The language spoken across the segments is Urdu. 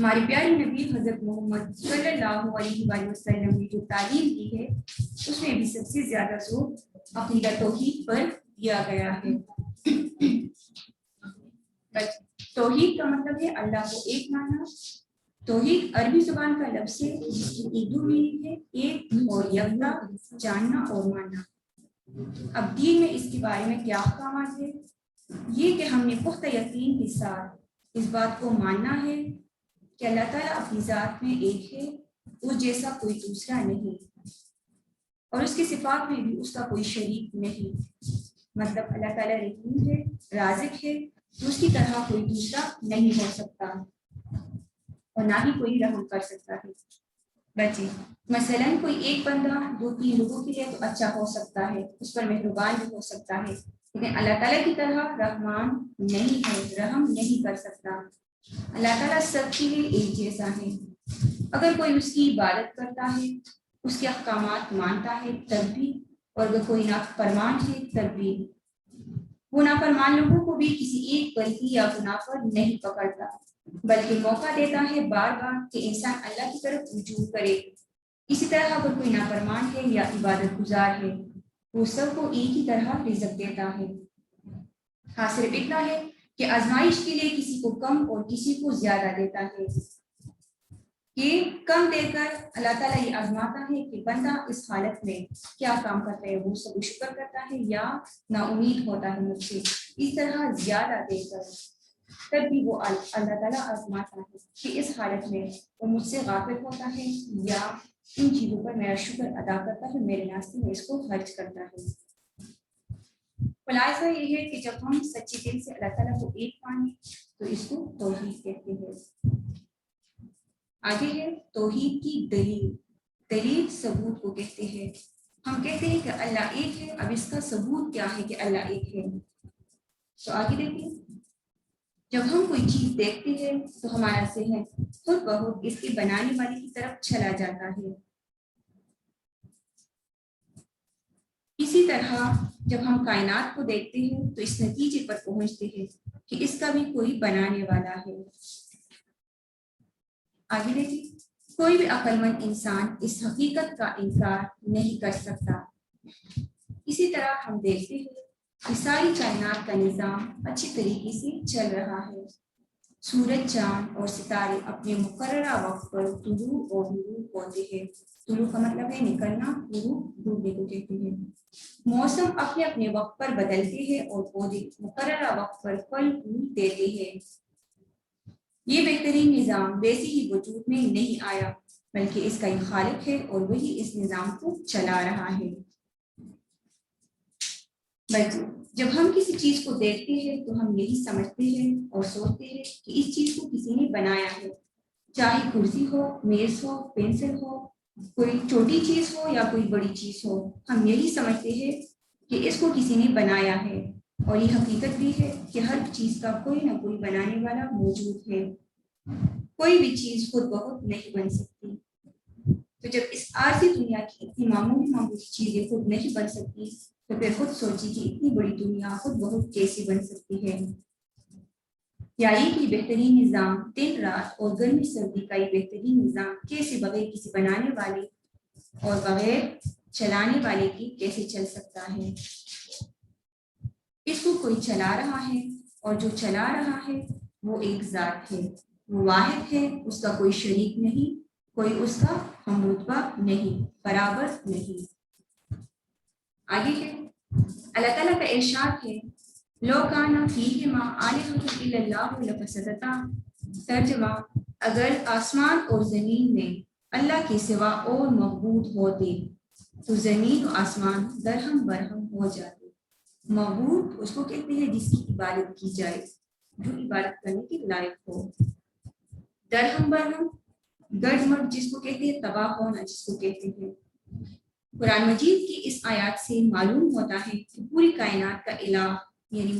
ہمارے پیارے نبی حضرت محمد صلی اللہ علیہ وآلہ وسلم نے جو تعلیم دی ہے اس میں بھی سب سے زیادہ زور عقیدہ توحید پر دیا گیا ہے۔ توحید کا مطلب ہے اللہ کو ایک ماننا۔ توحید عربی زبان کا لفظ ہے جس کی اردو میننگ ہے ایک اور یکتا، جاننا اور ماننا۔ اب دین میں اس کے بارے میں کیا احکامات ہے؟ یہ کہ ہم نے پختہ یقین کے ساتھ اس بات کو ماننا ہے کہ اللہ تعالیٰ اپنی ذات میں ایک ہے، اس جیسا کوئی دوسرا نہیں، اور اس کی صفات میں بھی اس کا کوئی شریک نہیں۔ مطلب اللہ تعالیٰ رحیم ہے، رازق ہے، اس کی طرح کوئی دوسرا نہیں ہو سکتا اور نہ ہی کوئی رحم کر سکتا ہے۔ بچے مثلاً کوئی ایک بندہ 2-3 لوگوں کے لیے تو اچھا ہو سکتا ہے، اس پر مہربان بھی ہو سکتا ہے، لیکن اللہ تعالیٰ کی طرح رحمان نہیں ہے، رحم نہیں کر سکتا۔ اللہ تعالیٰ سب کے لیے ایک جیسا ہے۔ اگر کوئی اس کی عبادت کرتا ہے، اس کے احکامات مانتا ہے تب بھی، اور اگر کوئی نافرمان ہے تب بھی، وہ نافرمان لوگوں کو بھی کسی ایک غلطی یا گناہ پر نہیں پکڑتا، بلکہ موقع دیتا ہے بار بار کہ انسان اللہ کی طرف رجوع کرے۔ اسی طرح اگر کوئی نافرمان ہے یا عبادت گزار ہے، وہ سب کو ایک ہی طرح رزق دیتا ہے۔ ہاں صرف اتنا ہے کہ آزمائش کے لیے کسی کو کم اور کسی کو زیادہ دیتا ہے۔ یہ کم دے کر اللہ تعالیٰ یہ آزماتا ہے کہ بندہ اس حالت میں کیا کام کرتا ہے، وہ سب شکر کرتا ہے یا نا امید ہوتا ہے مجھ سے۔ اس طرح زیادہ دے کر تب بھی وہ اللہ تعالیٰ آزماتا ہے کہ اس حالت میں وہ مجھ سے غافل ہوتا ہے یا ان چیزوں پر میرا شکر ادا کرتا ہے، میرے راستے میں اس کو خرچ کرتا ہے۔ خلاصہ یہ ہے کہ جب ہم سچے دل سے اللہ تعالیٰ کو ایک مانیں تو اس کو توحید کہتے ہیں۔ آگے ہے توحید کی دلیل۔ دلیل ثبوت کو کہتے ہیں۔ ہم کہتے ہیں کہ اللہ ایک ہے، اب اس کا ثبوت کیا ہے کہ اللہ ایک ہے؟ تو آگے دیکھیں، جب ہم کوئی چیز دیکھتے ہیں تو ہمارا ذہن خود بخود اس کے بنانے والے کی طرف چلا جاتا ہے۔ اسی طرح جب ہم کائنات کو دیکھتے ہیں تو اس نتیجے پر پہنچتے ہیں کہ اس کا بھی کوئی بنانے والا ہے۔ آگے دیکھیں، کوئی بھی عقل مند انسان اس حقیقت کا انکار نہیں کر سکتا۔ اسی طرح ہم دیکھتے ہیں کہ ساری کائنات کا نظام اچھی طریقے سے چل رہا ہے۔ سورج، چاند اور ستارے اپنے مقررہ وقت پر طلوع اور غروب ہوتے ہیں۔ طلوع کا مطلب ہے نکلنا، غروب ڈوبنے کو کہتے ہیں۔ موسم اپنے اپنے وقت پر بدلتے ہیں اور پودے مقررہ وقت پر پھل پھول دیتے ہیں۔ یہ بہترین نظام ویسے ہی وجود میں نہیں آیا، بلکہ اس کا ایک خالق ہے اور وہی اس نظام کو چلا رہا ہے۔ بلکہ جب ہم کسی چیز کو دیکھتے ہیں تو ہم یہی سمجھتے ہیں اور سوچتے ہیں کہ اس چیز کو کسی نے بنایا ہے، چاہے کرسی ہو، میز ہو، پینسل ہو، کوئی چھوٹی چیز ہو یا کوئی بڑی چیز ہو، ہم یہی سمجھتے ہیں کہ اس کو کسی نے بنایا ہے۔ اور یہ حقیقت بھی ہے کہ ہر چیز کا کوئی نہ کوئی بنانے والا موجود ہے۔ کوئی بھی چیز خود بخود نہیں بن سکتی۔ تو جب اس عارضی دنیا کی اتنی معمولی چیزیں خود نہیں بن سکتی تو پھر خود سوچی کہ اتنی بڑی دنیا خود بخود کیسی بن سکتی ہے۔ یعنی کہ بہترین نظام دن رات اور گرمی سردی کا یہ بہترین نظام کیسے بغیر کسی بنانے والے اور بغیر چلانے والے کی کیسے چل سکتا ہے؟ اس کو کوئی چلا رہا ہے، اور جو چلا رہا ہے وہ ایک ذات ہے، وہ واحد ہے، اس کا کوئی شریک نہیں، کوئی اس کا ہم رتبہ نہیں، برابر نہیں۔ آگے ہے اللہ تعالیٰ کا ارشاد ہے لو کان فیہما آلہۃ الا اللہ لفسدتا۔ ترجمہ، اگر آسمان اور زمین میں اللہ کے سوا اور معبود ہوتے تو زمین و آسمان درہم برہم ہو جاتے۔ معبود اس کو کہتے ہیں جس کی عبادت کی جائے، جو عبادت کرنے کے لائق ہو۔ درہم برہم، گرد مرد جس کو کہتے ہیں، تباہ ہونا جس کو کہتے ہیں۔ قرآن مجید کی اس آیات سے معلوم ہوتا ہے کہ پوری کائنات کا الہ، یعنی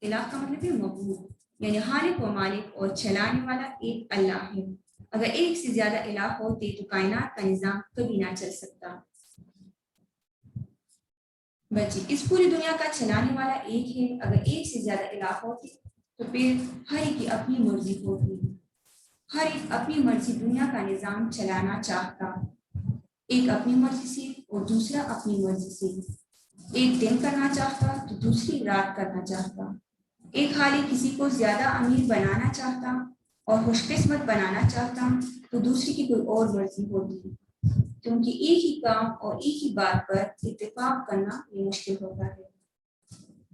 الہ کا مطلب ہے معبود، یعنی خالق و مالک اور چلانے والا ایک اللہ ہے۔ اگر ایک سے زیادہ الہ ہوتے تو کائنات کا نظام کبھی نہ چل سکتا۔ بچے اس پوری دنیا کا چلانے والا ایک ہے، اگر ایک سے زیادہ الہ ہوتے تو پھر ہر ایک کی اپنی مرضی ہوتی، ہر ایک اپنی مرضی دنیا کا نظام چلانا چاہتا، ایک اپنی مرضی سے اور دوسرا اپنی مرضی سے، ایک دن کرنا چاہتا تو دوسری رات کرنا چاہتا، ایک حالی کسی کو زیادہ امیر بنانا چاہتا اور خوش قسمت بنانا چاہتا تو دوسری کی کوئی اور مرضی ہوتی، کیونکہ ایک ہی کام اور ایک ہی بات پر اتفاق کرنا یہ مشکل ہوتا ہے۔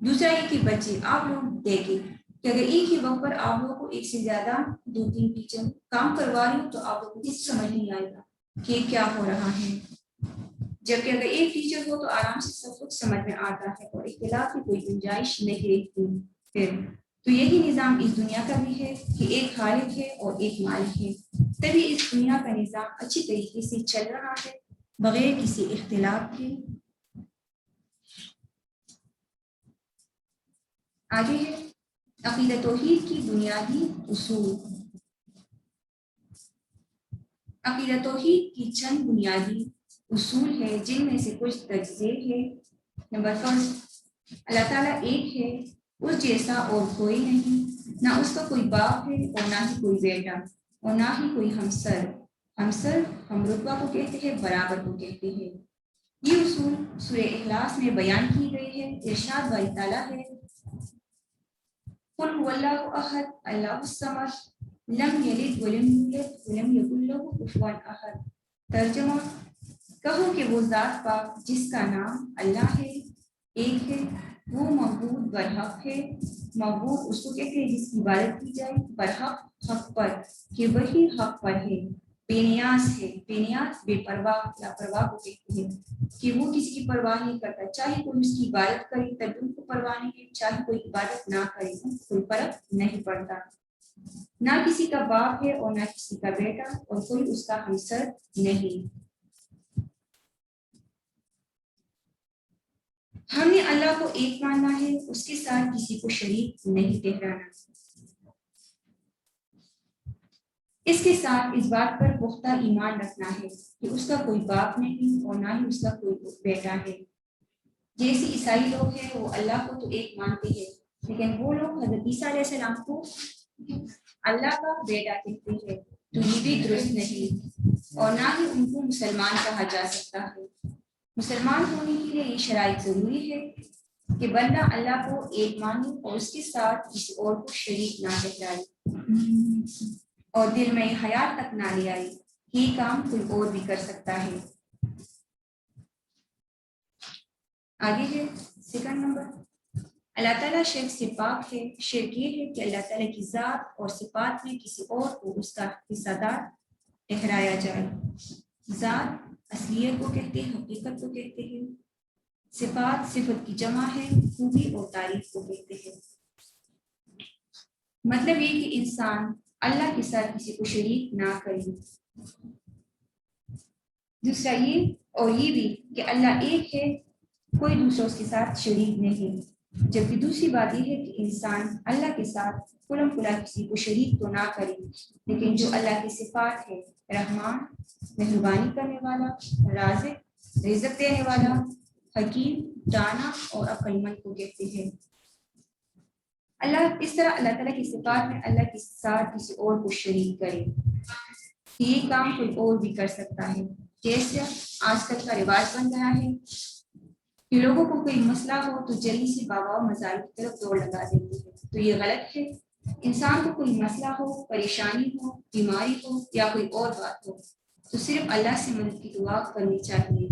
دوسرا یہ کہ بچے آپ لوگ دیکھیں کہ اگر ایک ہی وقت پر آپ لوگوں کو ایک سے زیادہ 2-3 ٹیچر کام کروا رہی ہوں تو آپ لوگوں کو کچھ سمجھ نہیں آئے گا کہ کیا ہو رہا ہے، جبکہ اگر ایک ٹیچر ہو تو آرام سے سب کچھ سمجھ میں آتا ہے اور اختلاف کی کوئی گنجائش نہیں رہتی پھر۔ تو یہی نظام اس دنیا کا بھی ہے کہ ایک خالق ہے اور ایک مالک ہے، تبھی اس دنیا کا نظام اچھی طریقے سے چل رہا ہے بغیر کسی اختلاف کے۔ آگے ہے عقیدہ توحید کی بنیادی اصول۔ عقیدہ توحید کی چند بنیادی اصول ہے جن میں سے کچھ تجزیے ہے۔ نمبر فرسٹ، اللہ تعالیٰ ایک ہے، اس جیسا اور کوئی نہیں، نہ اس کا کوئی باپ ہے اور نہ ہی کوئی بیٹا اور نہ ہی کوئی ہمسر۔ ہمسر ہم رتبہ کو کہتے ہیں، برابر کو کہتے ہیں۔ یہ اصول سورہ اخلاص میں بیان کی گئی ہے۔ ارشاد باری تعالیٰ ہے، قل هو اللہ احد اللہ الصمد لم یلد ولم یولد ولم یکن له کفوا احد۔ ترجمہ، کہو کہ وہ ذات پاک جس کا نام اللہ ہے، ایک ہے، وہ معبود برحق ہے۔ معبود اس کو کہتے ہیں جس کی عبادت کی جائے برحق، حق پر، کہ وہی حق پر ہے۔ بے نیاز ہے، بے نیاز بے پرواہ یا پرواہ کو کہتے ہیں کہ وہ کسی کی پرواہ نہیں کرتا، چاہے کوئی اس کی عبادت کرے تب ان کو پرواہ نہیں ہے، چاہے کوئی عبادت نہ کرے ان کو کوئی فرق نہیں پڑتا۔ نہ کسی کا باپ ہے اور نہ کسی کا بیٹا اور کوئی اس کا ہمسر نہیں۔ ہم نے اللہ کو ایک ماننا ہے، اس کے ساتھ کسی کو شریک نہیں ٹھہرانا۔ اس کے ساتھ اس بات پر پختہ ایمان رکھنا ہے کہ اس کا کوئی باپ نہیں اور نہ ہی اس کا کوئی بیٹا ہے۔ جیسے عیسائی لوگ ہیں وہ اللہ کو تو ایک مانتے ہیں، لیکن وہ لوگ حضرت عیسیٰ علیہ السلام کو اللہ کا بیٹا کہتے ہیں، تو یہ بھی درست نہیں، اور نہ ہی ان کو مسلمان کہا جا سکتا ہے۔ مسلمان ہونے کے لیے یہ شرائط ضروری ہے کہ بندہ اللہ کو ایک مانے اور اس کے ساتھ کسی اور کو شریک نہ ٹھہرائے اور دل میں خیال تک نہ لے آئے کہ یہ کام کوئی اور بھی کر سکتا ہے۔ آگے ہے سیکنڈ نمبر، اللہ تعالیٰ شرک سے پاک ہے۔ شرک یہ ہے کہ اللہ تعالیٰ کی ذات اور صفات میں کسی اور کو اس کا حصہ دار ٹھہرایا جائے۔ ذات اصلیت کو کہتے ہیں، حقیقت کو کہتے ہیں، صفات صفت کی جمع ہے، خوبی اور تعریف کو کہتے ہیں۔ مطلب یہ کہ انسان اللہ کے ساتھ کسی کو شریک نہ کرے۔ دوسرا یہ اور یہ بھی کہ اللہ ایک ہے، کوئی دوسرا اس کے ساتھ شریک نہیں۔ جبکہ دوسری بات یہ ہے کہ انسان اللہ کے ساتھ کلم کلا کسی کو شریک تو نہ کرے، لیکن جو اللہ کی صفات ہے، رحمان، مہربانی کرنے والا، رازق، رزق دینے والا، حکیم، دانا اور عقل مند کو کہتے ہیں۔ اس طرح اللہ تعالیٰ کی صفات میں اللہ کے ساتھ کسی اور کو شریک کرے، یہ کام کوئی اور بھی کر سکتا ہے۔ جیسے آج کل کا رواج بن رہا ہے کہ لوگوں کو کوئی مسئلہ ہو تو جلدی سے بابا و مذاہب کی طرف دوڑ لگا دیتے ہیں، تو یہ غلط ہے۔ انسان کو کوئی مسئلہ ہو، پریشانی ہو، بیماری ہو یا کوئی اور بات ہو تو صرف اللہ سے مدد کی دعا کرنی چاہیے۔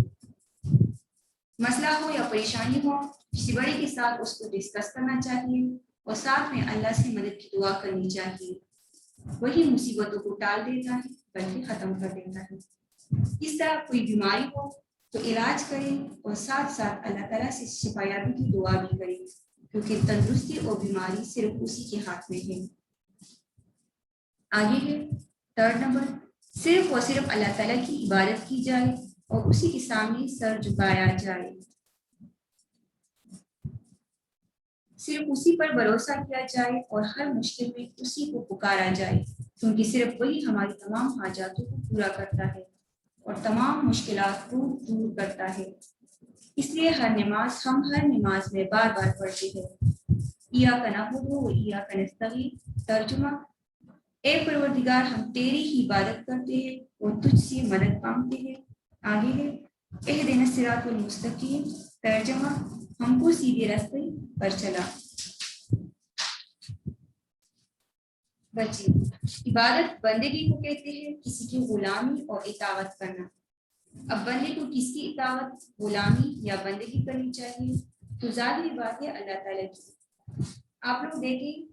مسئلہ ہو یا پریشانی ہو، کسی بڑے کے ساتھ اس کو ڈسکس کرنا چاہیے اور ساتھ میں اللہ سے مدد کی دعا کرنی چاہیے، وہی مصیبتوں کو ٹال دیتا ہے بلکہ ختم کر دیتا ہے۔ اس طرح کوئی بیماری ہو تو علاج کریں اور ساتھ ساتھ اللہ تعالیٰ سے شفایابی کی دعا بھی کریں، کیونکہ تندرستی اور بیماری صرف اسی کے ہاتھ میں ہے۔ آگے ہے تھرڈ نمبر، صرف اور صرف اللہ تعالیٰ کی عبادت کی جائے اور اسی کے سامنے سر جھکایا جائے، صرف اسی پر بھروسہ کیا جائے اور ہر مشکل میں اسی کو پکارا جائے، کیونکہ صرف وہی ہماری تمام حاجاتوں کو پورا کرتا ہے اور تمام مشکلات کو دور کرتا ہے۔ اس لیے ہم ہر نماز میں بار بار پڑھتے ہیں، ایاک نعبد و ایاک نستعین۔ ترجمہ، اے پروردگار ہم تیری ہی عبادت کرتے ہیں اور تجھ سے مدد مانگتے ہیں. آگے ہے اہدنا الصراط المستقیم، ترجمہ ہم کو سیدھے راستے پر چلا. بچے عبادت بندگی کو کہتے ہیں، کسی کی غلامی اور اطاعت کرنا. اب بندے کو کس کی اطاعت، غلامی یا بندگی کرنی چاہیے؟ تو ظاہری بات ہے اللہ تعالیٰ کی. آپ لوگ دیکھیں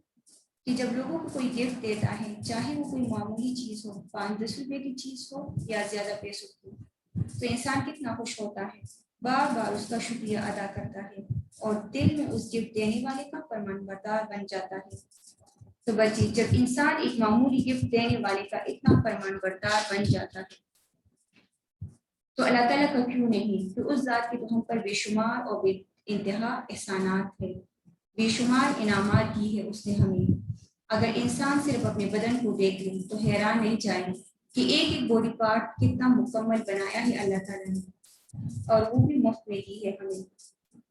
کہ جب لوگوں کو کوئی گفٹ دیتا ہے، چاہے وہ کوئی معمولی چیز ہو، 5-10 روپے کی چیز ہو یا زیادہ پیسوں کی، تو انسان کتنا خوش ہوتا ہے، بار بار اس کا شکریہ ادا کرتا ہے اور دل میں اس گفٹ دینے والے کا فرمان بردار بن جاتا ہے. تو بچے جب انسان ایک معمولی گفٹ دینے والے کا اتنا فرمان بردار بن جاتا ہے تو اللہ تعالیٰ کا کیوں نہیں، تو اس ذات کے تو ہم پر بے شمار اور بے انتہا احسانات ہے، بے شمار انعامات دی ہے اس نے ہمیں. اگر انسان صرف اپنے بدن کو دیکھ لیں تو حیران نہیں جائیں کہ ایک ایک باڈی پارٹ کتنا مکمل بنایا ہے اللہ تعالیٰ نے، اور وہ بھی مفت میں دی ہے ہمیں.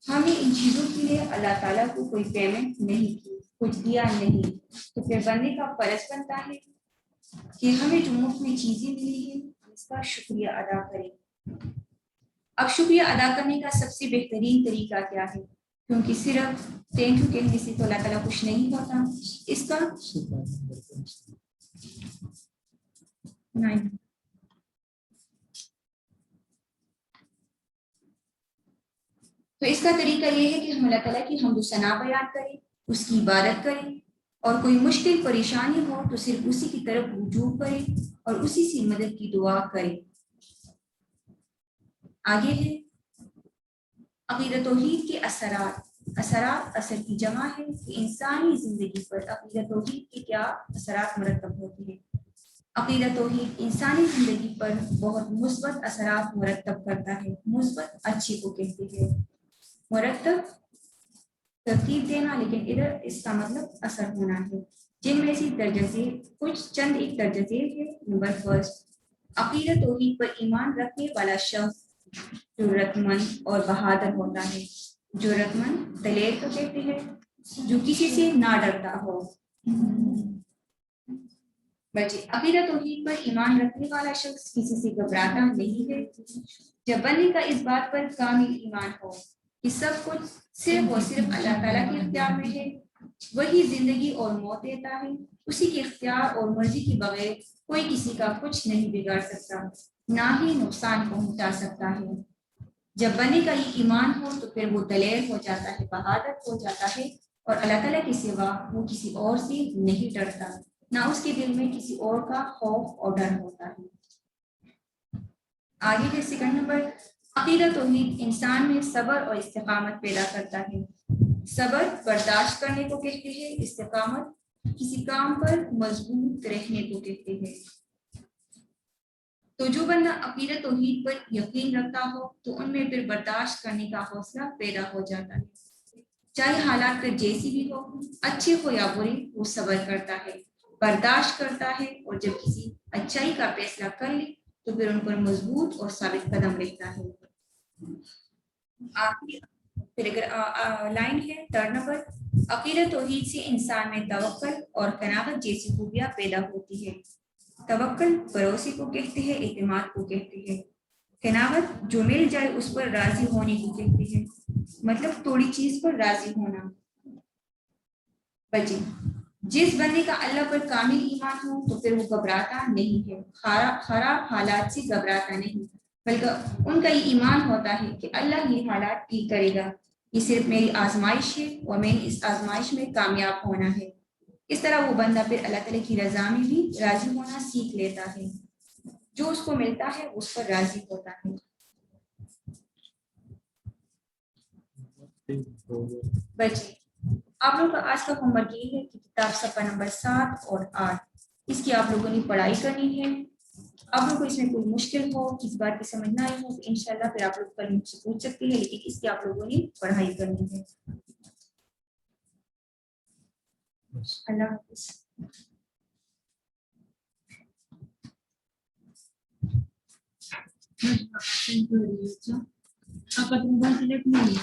ہمیں ان چیزوں کے لیے اللہ تعالیٰ کو کوئی پیمنٹ نہیں کی، کچھ دیا نہیں، تو پھر بندے کا فرض بنتا ہے کہ ہمیں جو مفت میں چیزیں ملی ہیں اس کا شکریہ ادا کریں. اب شکریہ ادا کرنے کا سب سے بہترین طریقہ کیا ہے؟ کیونکہ صرف تھینک یو کہنے سے تو اللہ تعالیٰ خوش نہیں ہوتا. اس کا تو اس کا طریقہ یہ ہے کہ ہم اللہ تعالیٰ کی حمد و ثنا بیان کریں، اس کی عبادت کریں، اور کوئی مشکل پریشانی ہو تو صرف اسی کی طرف رجوع کریں اور اسی سے مدد کی دعا کریں. آگے ہے عقیدہ توحید کے اثرات. اثرات اثر کی جمع ہے کہ انسانی زندگی پر عقیدہ توحید کے کیا اثرات مرتب ہوتے ہیں. عقیدہ توحید انسانی زندگی پر بہت مثبت اثرات مرتب کرتا ہے. مثبت اچھے کو کہتے ہیں، مرتب ترتیب دینا، لیکن ادھر اس کا مطلب اثر ہونا ہے، جن میں سے درجہ ذیل کچھ چند ایک درجہ ذیل ہے. نمبر فرسٹ، عقیدہ توحید پر ایمان رکھنے والا شخص جرأت مند اور بہادر ہوتا ہے. جرأت مند دلیر کو کہتے ہیں جو کسی سے نہ ڈرتا ہو. بچے عقیدہ توحید پر ایمان رکھنے والا شخص کسی سے گھبراتا نہیں ہے. جب بندے کا اس بات پر کامل ایمان ہو کہ سب کچھ صرف اور صرف اللہ تعالیٰ کے اختیار میں ہے، وہی زندگی اور موت دیتا ہے، اسی کے اختیار اور مرضی کے بغیر کوئی کسی کا کچھ نہیں بگاڑ سکتا، نہ ہی نقصان پہنچا سکتا ہے. جب بندے کا یہ ایمان ہو تو پھر وہ دلیر ہو جاتا ہے، بہادر ہو جاتا ہے، اور اللہ تعالیٰ کے سوا وہ کسی اور سے نہیں ڈرتا، نہ اس کے دل میں کسی اور کا خوف اور ڈر ہوتا ہے. آگے ہے سیکنڈ نمبر، عقیدہ توحید انسان میں صبر اور استقامت پیدا کرتا ہے. صبر برداشت کرنے کو کہتے ہیں، استقامت کسی کام پر مضبوط رہنے کو کہتے ہیں. تو جو بندہ عقیدہ توحید پر یقین رکھتا ہو تو ان میں پھر برداشت کرنے کا حوصلہ پیدا ہو جاتا ہے. چاہے حالات پر جیسی بھی ہو، اچھے ہو یا برے، وہ صبر کرتا ہے، برداشت کرتا ہے، اور جب کسی اچھائی کا فیصلہ کر لے تو پھر ان پر مضبوط اور ثابت قدم رہتا ہے. آخری لائن ہے تھرڈ نمبر، عقیدہ توحید سے انسان میں توکل اور قناعت جیسی خوبیاں پیدا ہوتی ہے. توکل بھروسے کو کہتے ہیں، اعتماد کو کہتے ہیں. قناعت جو مل جائے اس پر راضی ہونے کو کہتے ہیں، مطلب تھوڑی چیز پر راضی ہونا. بچے جس بندے کا اللہ پر کامل ایمان ہو تو پھر وہ گھبراتا نہیں ہے، خراب حالات سے گھبراتا نہیں، بلکہ ان کا یہ ایمان ہوتا ہے کہ اللہ یہ حالات ٹھیک کرے گا، یہ صرف میری آزمائش ہے اور میں نے اس آزمائش میں کامیاب ہونا ہے. اس طرح وہ بندہ پھر اللہ تعالیٰ کی رضا میں بھی راضی ہونا سیکھ لیتا ہے، جو اس کو ملتا ہے اس پر راضی ہوتا ہے. بچے آپ لوگوں کا آج کا ہوم ورک یہ ہے کہ کتاب صفحہ نمبر 7 اور 8 اس کی آپ لوگوں نے پڑھائی کرنی ہے. آپ لوگوں کو اس میں کوئی مشکل ہو، کس بات کی سمجھ نہ آئی ہو تو انشاءاللہ پھر آپ لوگ کل مجھ سے پوچھ سکتے ہیں، لیکن اس کی آپ لوگوں نے پڑھائی کرنی ہے. اللہ حافظ. Apa tunggu tidak nih,